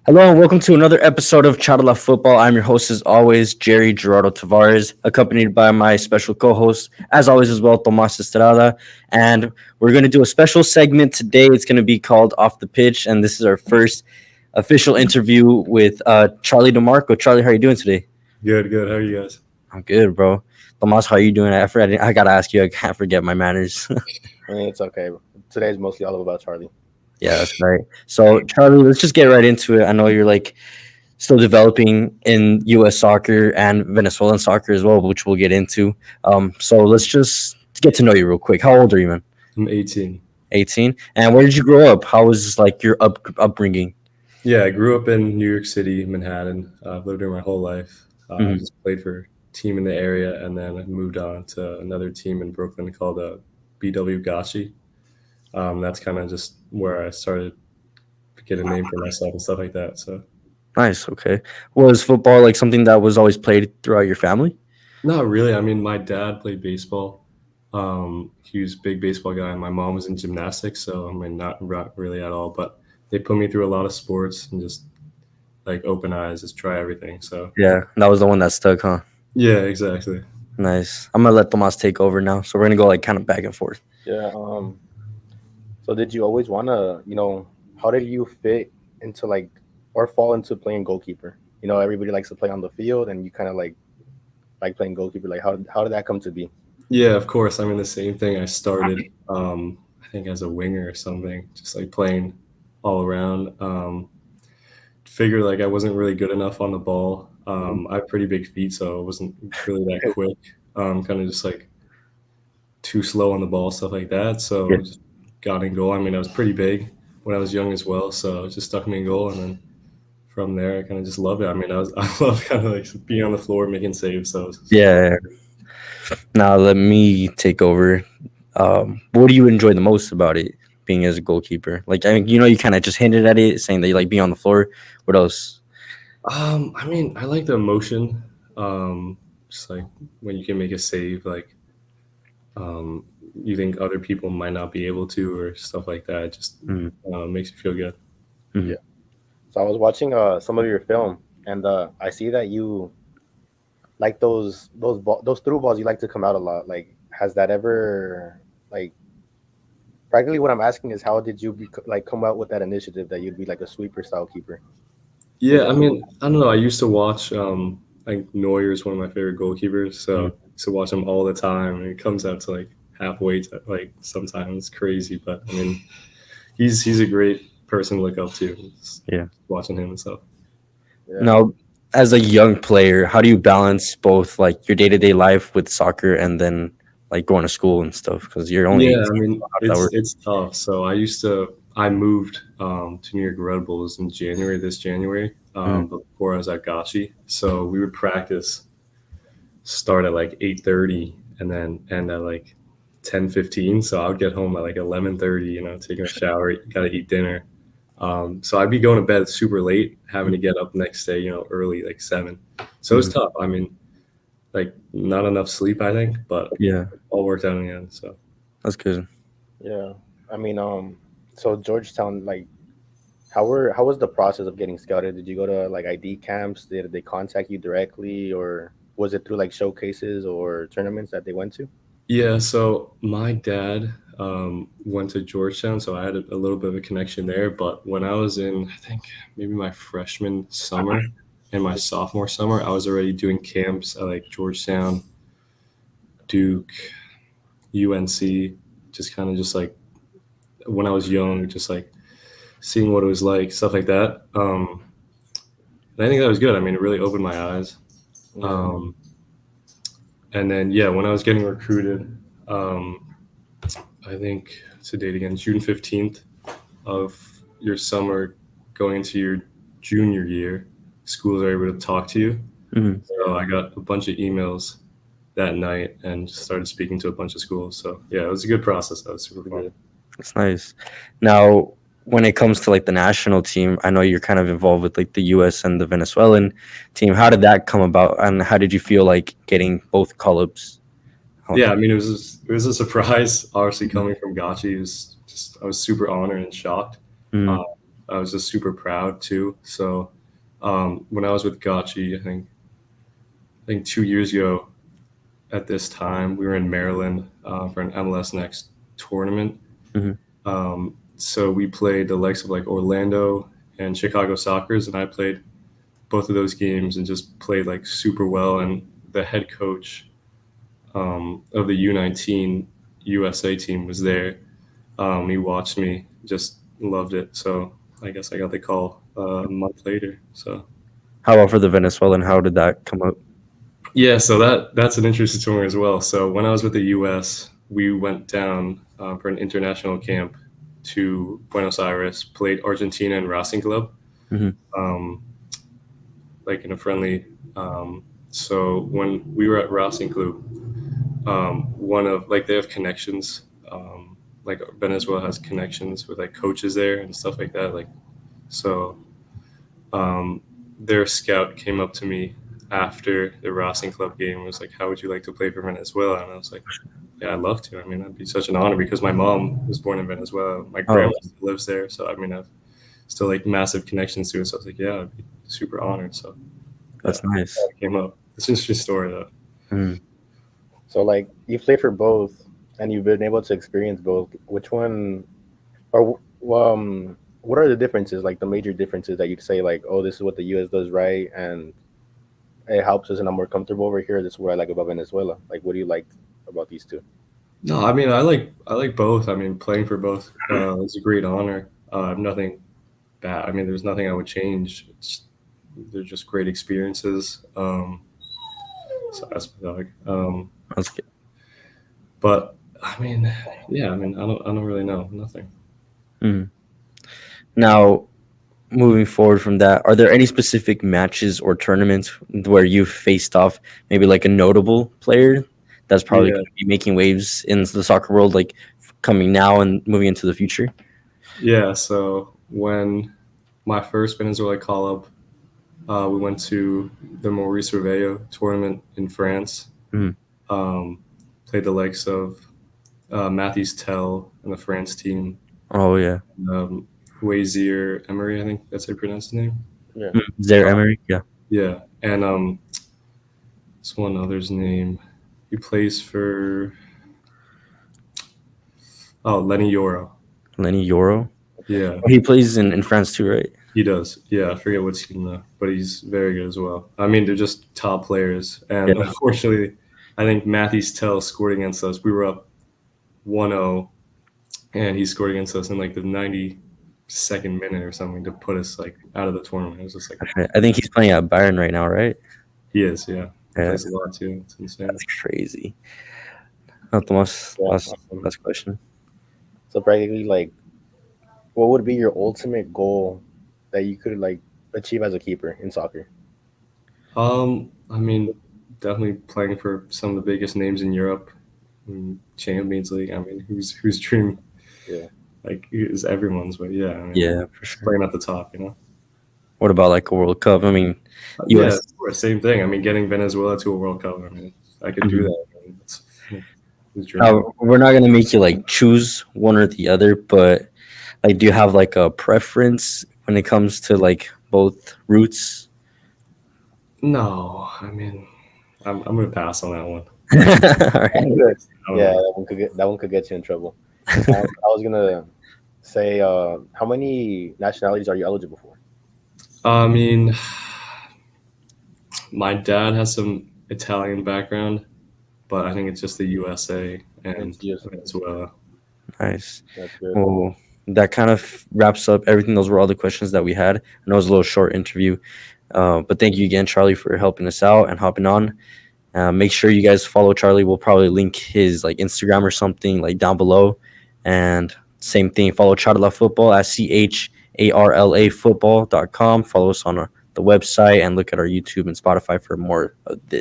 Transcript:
Hello and welcome to another episode of CharlaFootball. I'm your host, as always, Jerry Gerardo Tavares, accompanied by my special co-host, as always, as well, Tomas Estrada. And we're going to do a special segment today. It's going to be called Off the Pitch, and this is our first official interview with Charlie DeMarco. Charlie, how are you doing today? Good, good. How are you guys? I'm good, bro. Tomas, how are you doing? I got to ask you. I can't forget my manners. I mean, it's okay. Today's mostly all about Charlie. Yeah, that's right. So, Charlie, let's just get right into it. I know you're still developing in U.S. soccer and Venezuelan soccer as well, which we'll get into. So let's just get to know you real quick. How old are you, man? I'm 18. 18. And where did you grow up? How was your upbringing? Yeah, I grew up in New York City, Manhattan. I've lived here my whole life. I Mhm. just played for a team in the area, and then I moved on to another team in Brooklyn called BW Gachi. That's kind of just where I started to get a name for myself and stuff like that. So Nice. Okay. Was football like something that was always played throughout your family? not really. I mean, my dad played baseball. He was a big baseball guy, and my mom was in gymnastics. So I mean, not really at all. But they put me through a lot of sports and just like open eyes, just try everything. So Yeah, that was the one that stuck, huh? yeah, exactly. Nice. I'm gonna let Tomas take over now. So we're gonna go kind of back and forth. Yeah. So did you always wanna, how did you fit into or fall into playing goalkeeper? Everybody likes to play on the field, and you kind of like playing goalkeeper. Like how did that come to be? Yeah, of course. I mean, the same thing. I started, I think, as a winger or something, just like playing all around. Figured like I wasn't really good enough on the ball. I have pretty big feet, so I wasn't really that quick. Kind of just like too slow on the ball, stuff like that. Yeah. So just got in goal. I mean, I was pretty big when I was young as well, so it just stuck me in goal, and then from there, I kind of just love it. I mean, I love kind of like being on the floor making saves. So it's just fun. Yeah. Now let me take over. What do you enjoy the most about it, being as a goalkeeper? Like, I mean, you kind of just hinted at it, saying that you like being on the floor. What else? I mean, I like the emotion. Just like when you can make a save, like um, you think other people might not be able to, or stuff like that. It just Mm-hmm. makes you feel good. Mm-hmm. Yeah. So I was watching some of your film, and I see that you like those through balls. You like to come out a lot. Like, has that ever like practically what I'm asking is how did you come out with that initiative that you'd be like a sweeper style keeper? Was Yeah, I that mean, I don't know. I used to watch. Like Neuer is one of my favorite goalkeepers, so I used to watch him all the time, and it comes out to like halfway to like sometimes crazy. But I mean, he's a great person to look up to. Just Yeah. watching him and stuff. yeah. Now, as a young player, how do you balance both like your day to day life with soccer and then like going to school and stuff? Because you're only Yeah, I 18. mean, So how does that it's work? it's tough. So I moved to New York Red Bulls in January, this January, Mm. before I was at Gachi. So we would practice start at like 8:30 and then end at like 10:15. So I would get home at like 11:30, taking a shower, gotta eat dinner. So I'd be going to bed super late, having to get up next day, early, like 7. So it was Mhm. tough. I mean, like not enough sleep, I think, but Yeah, all worked out in the end. So that's good. Yeah. I mean, so Georgetown, like, how was the process of getting scouted? Did you go to like ID camps? Did they contact you directly, or was it through like showcases or tournaments that they went to? yeah, so my dad went to Georgetown, so I had a little bit of a connection there. But when I was in, I think maybe my freshman summer and my sophomore summer, I was already doing camps at like Georgetown, Duke, UNC, just kind of just like when I was young, just like seeing what it was like, stuff like that. And I think that was good. I mean, it really opened my eyes. Yeah. Um, and then, yeah, when I was getting recruited, um, I think to date again, June 15th of your summer going into your junior year, schools are able to talk to you. Mhm. So I got a bunch of emails that night and started speaking to a bunch of schools. So yeah, it was a good process. That was super fun. Good. That's nice. Now, when it comes to like the national team, I know you're kind of involved with like the U.S. and the Venezuelan team. How did that come about, and how did you feel like getting both call ups? Yeah, I mean it was a surprise. Obviously coming from Gachi, it was just I was super honored and shocked. Mm-hmm. Uh, I was just super proud too. So when I was with Gotchi, I think 2 years ago at this time, we were in Maryland for an MLS Next tournament. So we played the likes of like Orlando and Chicago Sockers, and I played both of those games and just played like super well. And the head coach of the U19 USA team was there. He watched me, just loved it. So I guess I got the call a month later. So How about for the Venezuelan? How did that come up? yeah, so that's an interesting story as well. So when I was with the U.S., we went down for an international camp to Buenos Aires, played Argentina and Racing Club, like in a friendly. So when we were at Racing Club, one of like they have connections. Like Venezuela has connections with like coaches there and stuff like that. Like so, their scout came up to me after the Racing Club game and was like, "How would you like to play for Venezuela?" And I was like, "Yeah, I'd love to. I mean, that'd be such an honor because my mom was born in Venezuela. My grandma still lives there, so I mean, I've still like massive connections to it. So I was like, "Yeah, I'd be super honored." So That's nice. That came up. It's an interesting story though. So like you play for both, and you've been able to experience both. Which one, or what are the differences? Like the major differences that you'd say, like, oh, this is what the U.S. does right, and it helps us, and I'm more comfortable over here. This is what I like about Venezuela. Like, what do you like about these two? No, I mean, I like both. I mean, playing for both is a great honor. Nothing bad. I mean, there's nothing I would change. They're just great experiences. So that's my dog. That's good. But I mean, yeah. I mean, I don't really know. Nothing. Now, moving forward from that, are there any specific matches or tournaments where you faced off maybe like a notable player that's probably going to be making waves in the soccer world, like coming now and moving into the future? Yeah. So when my first Venezuela call up, we went to the Maurice Revello tournament in France. Played the likes of Matthews Tell and the France team. Oh yeah. Wazier Emery, I think that's how you pronounce his name. Yeah. Zaire Emery, yeah. Yeah, and it's one other's name. He plays for Lenny Yoro. Lenny Yoro. Yeah. He plays in France too, right? He does. Yeah, I forget what team though, but he's very good as well. I mean, they're just top players. And unfortunately, I think Matthews Tell scored against us. We were up 1-0, and he scored against us in like the 92nd minute or something to put us like out of the tournament. It was just like I think he's playing at Bayern right now, right? He is, yeah. He plays a lot too. It's insane. That's crazy. Tomas, last question. So practically, like, what would be your ultimate goal that you could like achieve as a keeper in soccer? I mean, definitely playing for some of the biggest names in Europe, Champions League. I mean, whose dream? Yeah, like is everyone's, but yeah, I mean, yeah, for sure. Playing at the top, you know. What about like a World Cup? I mean, US. Yeah, same thing. I mean, getting Venezuela to a World Cup. I mean, I could do that. I mean, we're not gonna make you like choose one or the other, but like, do you have like a preference when it comes to like both routes? No, I mean, I'm gonna pass on that one. All right. Yeah, that one could get you in trouble. I was gonna say, how many nationalities are you eligible for? I mean, my dad has some Italian background, but I think it's just the USA and Venezuela. Nice. Well, that kind of wraps up everything. Those were all the questions that we had. I know it was a little short interview, but thank you again, Charlie, for helping us out and hopping on. Make sure you guys follow Charlie. We'll probably link his like Instagram or something like down below. And same thing, follow CharlaFootball at CHARLA football.com. Follow us on the website and look at our YouTube and Spotify for more of this.